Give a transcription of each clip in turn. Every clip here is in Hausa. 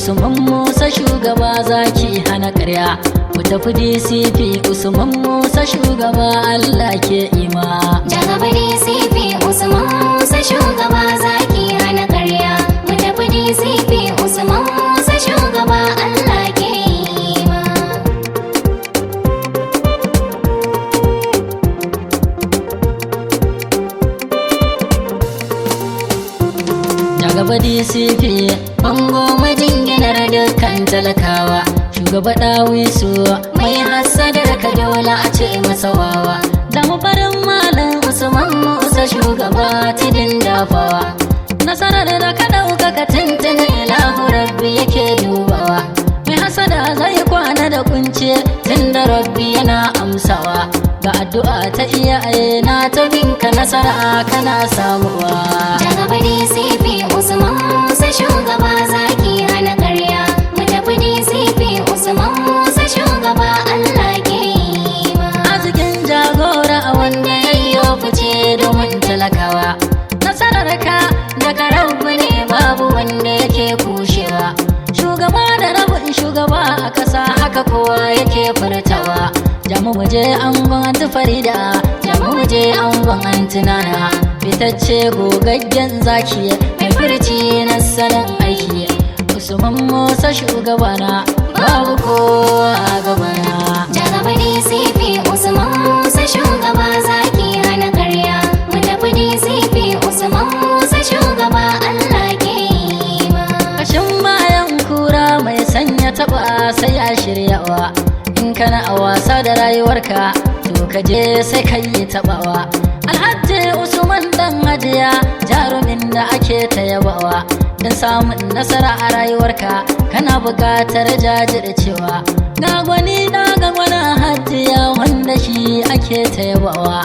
Usman Musa shugaba zaki hana ƙarya. Mu tafi DCP Usman Musa shugaba Allah ke ima. Jagaba DCP Usman Musa shugaba zaki hana ƙarya. Mu tafi DCP Usman Musa shugaba Allah ke ima. Jagaba DCP bango majinginar dukkan talakawa. Shugaba Dawisu mai hassadar ka dole a ce masa wawa. Da mu farin malam Usman Musa shugaba tidin dafawa. Nasarar da ka ɗauka ka tuntuna ilahu rabbi yake dubawa. Mai hasada zai kwana da kunce tunda rabbi yana amsawa. Ga addu'a ta iyaye na ta binka nasara kana samuwa. Jagaba DCP Usman Musa shugaba zaki hana ƙarya. Mu tafi DCP Usman Musa shugaba Allah ke ima. Arzikin jagora a wanda yayyo fice domin talakawa. Nasarar ka daga rabu ne babu wanda yake kushewa. Shugaba da rabin shugaba a ƙasa haka kowa yake furtawa. Jamu muje angon Farida, jamu muje angon Antinana. Fitacce gogaggen zaki mai furci na salon aiki. Usman Musa shugabana babu kowa a gabana. Jagaba DCP Usman Musa shugaba zaki hana ƙarya. Mu tafi DCP Usman Musa shugaba Allah ke ima. Kashin bayan kura mai sanya taba sai ya shiryawa. In kana a wasa da rayuwarka to ka je sai ka yi tabawa. Alhaji Usman dan Hajiya jarumin da ake ta yabawa. Don samun nasara a rayuwarka kana buƙatar jajircewa. Ga gwani na ga wani Hajiya wanda shi ake ta yabawa.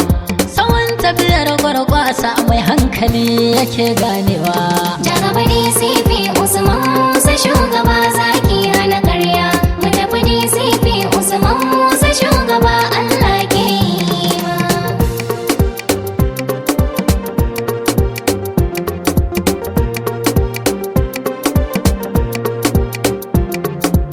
Tsawon tafiyar gwargwasa mai hankali yake ganewa. Jagaba DCP Usman Musa shugaba zaki hana ƙarya. Mu tafi DCP Usman Musa shugaba Allah ke ima.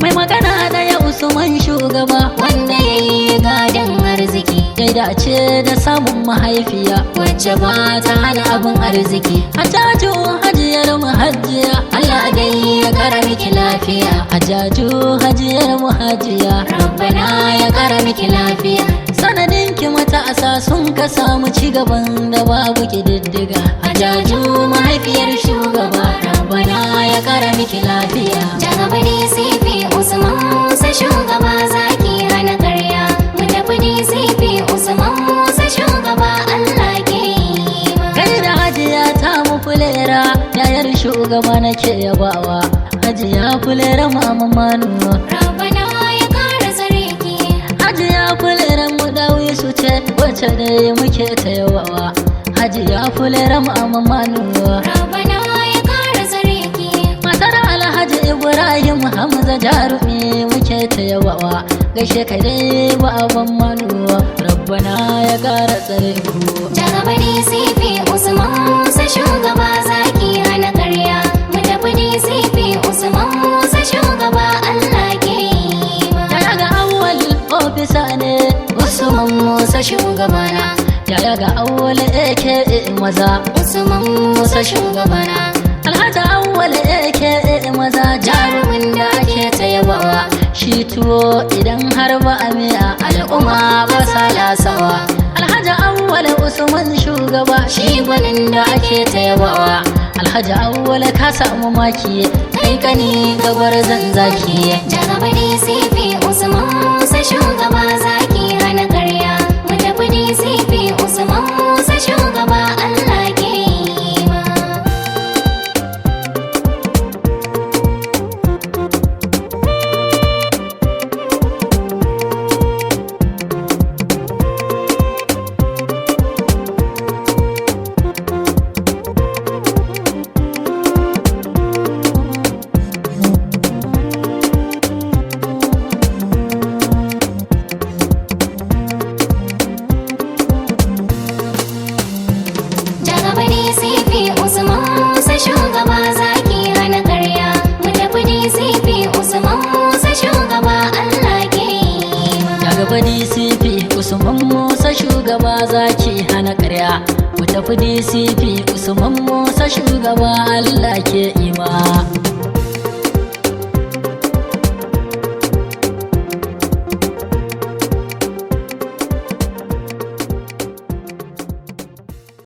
Mai magana da ya Usman shugaba Wanda ya yi gadon arziki. ya dace da samun mahaifiya Wacce ba ta hana abin arziki. Hajaju hajiyar muhajiya Allah dai ya kara miki lafiya. Hajaju hajiyar muhajiya Rabbana ya kara miki lafiya. sanadin ki matasa sun ka samu cigaban da babu kididdiga. Hajaju mahaifiyar shugaba. Rabbana ya kara miki lafiya. Jagaba DCP Usman Musa shugaba zaki hana ƙarya. Mu tafi DCP Usman Musa shugaba Allah ke ima. Kai da hajiya ta mu fulera yayar shugaba nake yabawa. Hajiya fulera mama manuwa Rabbana ya kara tsare ki. Hajiya fulera mu dawi su ce wacce dai muke ta yabawa. Hajiya fulera mama manuwa Rabbana ya kara tsare ki. matar Alhaji Ibrahim Hamza jarumi muke ta yabawa. Gaishe ka dai baban manuwa Rabbana ya kara tsare ku. Jagaba DCP Usman Musa shugaba zaki hana ƙarya. Mu tafi DCP Usman Musa shugaba Allah ke ima. Yaya ga awwal ofisa ne Usman Musa shugabana. Yaya ga awwal aka maza Usman Musa shugabana. Alhaji awwal aka maza Jarumin da ake ta yabawa. shi tuwo idan har ba a miya al'umma ba sa lasawa. Alhaji awwal Usman shugaba Shi gwanin da ake ta yabawa. Alhaji awwal ka samu maki kai kani gabar zaki. Jagaba DCP Usman Musa shugaba zaki hana ƙarya. Mu tafi DCP Usman Musa shugaba Allah ke ima. tafi DCP Usman Musa shugaba Allah ke ima